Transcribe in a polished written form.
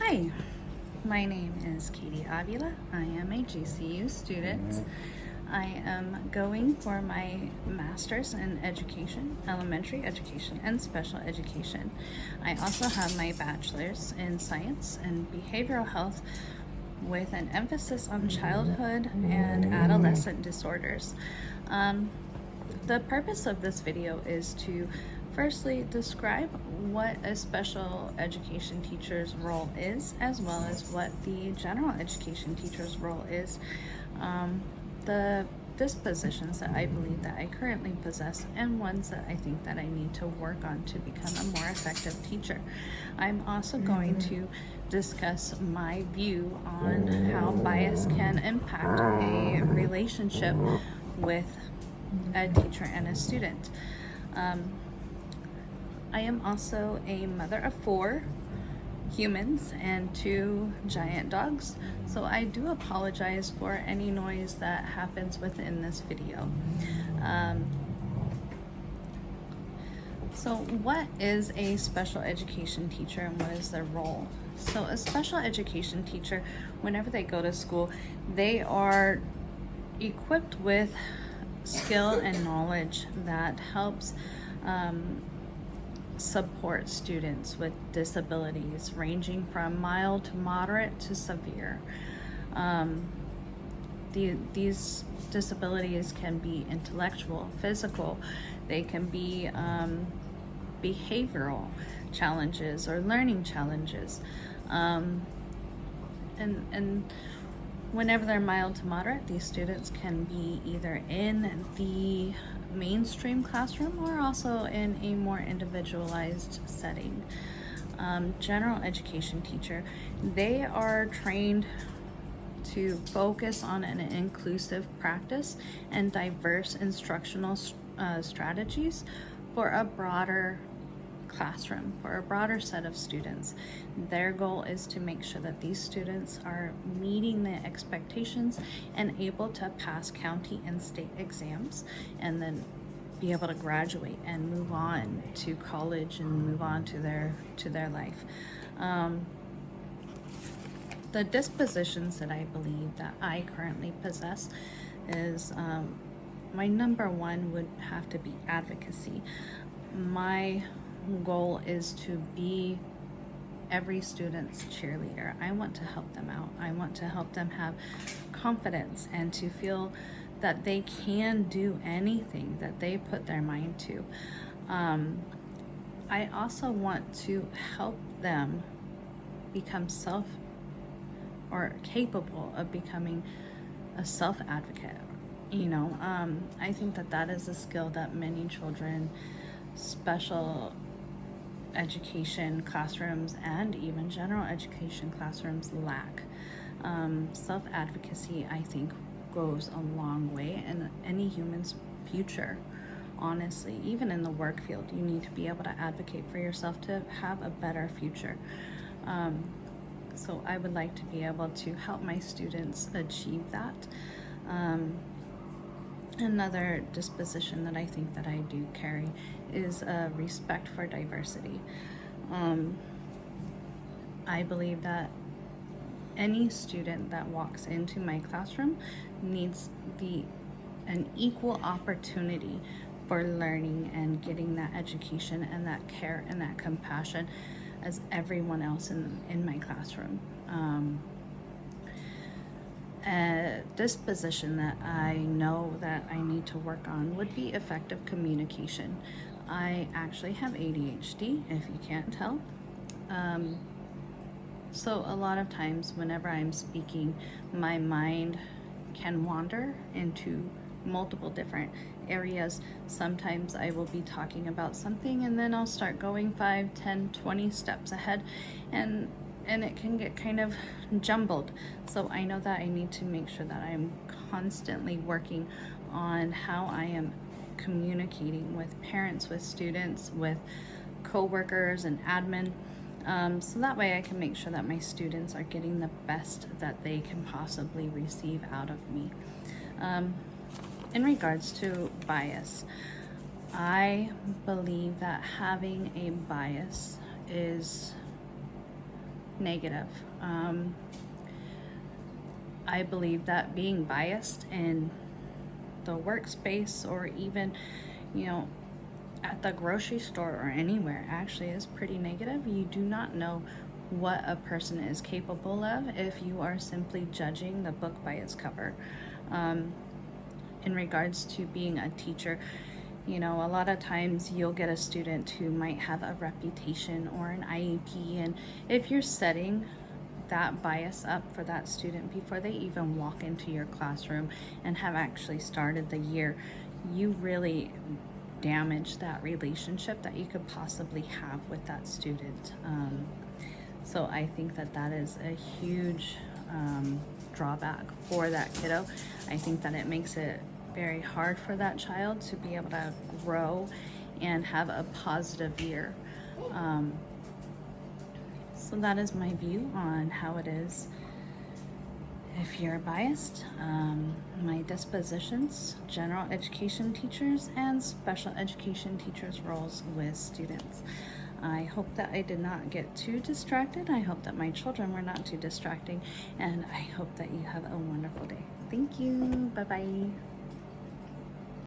Hi, my name is Katie Avila. I am a GCU student. I am going for my master's in education, elementary education, and special education. I also have my bachelor's in science and behavioral health with an emphasis on childhood and adolescent disorders. The purpose of this video is to firstly describe what a special education teacher's role is, as well as what the general education teacher's role is, the dispositions that I believe that I currently possess, and ones that I think that I need to work on to become a more effective teacher. I'm also going to discuss my view on how bias can impact a relationship with a teacher and a student. I am also a mother of 4 humans and 2 giant dogs, so I do apologize for any noise that happens within this video. So what is a special education teacher and what is their role? So a special education teacher, whenever they go to school, they are equipped with skill and knowledge that helps support students with disabilities ranging from mild to moderate to severe. These disabilities can be intellectual, physical, they can be behavioral challenges or learning challenges. And whenever they're mild to moderate, these students can be either in the mainstream classroom or also in a more individualized setting. General education teacher, they are trained to focus on an inclusive practice and diverse instructional strategies for a broader classroom, for a broader set of students. Their goal is to make sure that these students are meeting the expectations and able to pass county and state exams, and then be able to graduate and move on to college and move on to their life. The dispositions that I believe that I currently possess is my number one would have to be advocacy. My goal is to be every student's cheerleader. I want to help them out. I want to help them have confidence and to feel that they can do anything that they put their mind to. I also want to help them become capable of becoming a self-advocate. I think that is a skill that many children, special education classrooms and even general education classrooms lack. Self-advocacy, I think, goes a long way in any human's future. Honestly, even in the work field, you need to be able to advocate for yourself to have a better future. So I would like to be able to help my students achieve that. Another disposition that I think that I do carry is a respect for diversity. I believe that any student that walks into my classroom needs an equal opportunity for learning and getting that education and that care and that compassion as everyone else in my classroom. A disposition that I know that I need to work on would be effective communication. I actually have ADHD, if you can't tell. So a lot of times whenever I'm speaking, my mind can wander into multiple different areas. Sometimes I will be talking about something and then I'll start going 5, 10, 20 steps ahead, and it can get kind of jumbled. So I know that I need to make sure that I'm constantly working on how I am communicating with parents, with students, with coworkers and admin, so that way I can make sure that my students are getting the best that they can possibly receive out of me. In regards to bias, I believe that having a bias is negative. I believe that being biased in the workspace, or even, you know, at the grocery store or anywhere, actually is pretty negative. You do not know what a person is capable of if you are simply judging the book by its cover. In regards to being a teacher, you know, a lot of times you'll get a student who might have a reputation or an IEP, and if you're setting that bias up for that student before they even walk into your classroom and have actually started the year, you really damage that relationship that you could possibly have with that student. So I think that that is a huge drawback for that kiddo. I think that it makes it very hard for that child to be able to grow and have a positive year. So that is my view on how it is if you're biased. My dispositions, general education teachers and special education teachers' roles with students. I hope that I did not get too distracted. I hope that my children were not too distracting, and I hope that you have a wonderful day. Thank you. Bye-bye.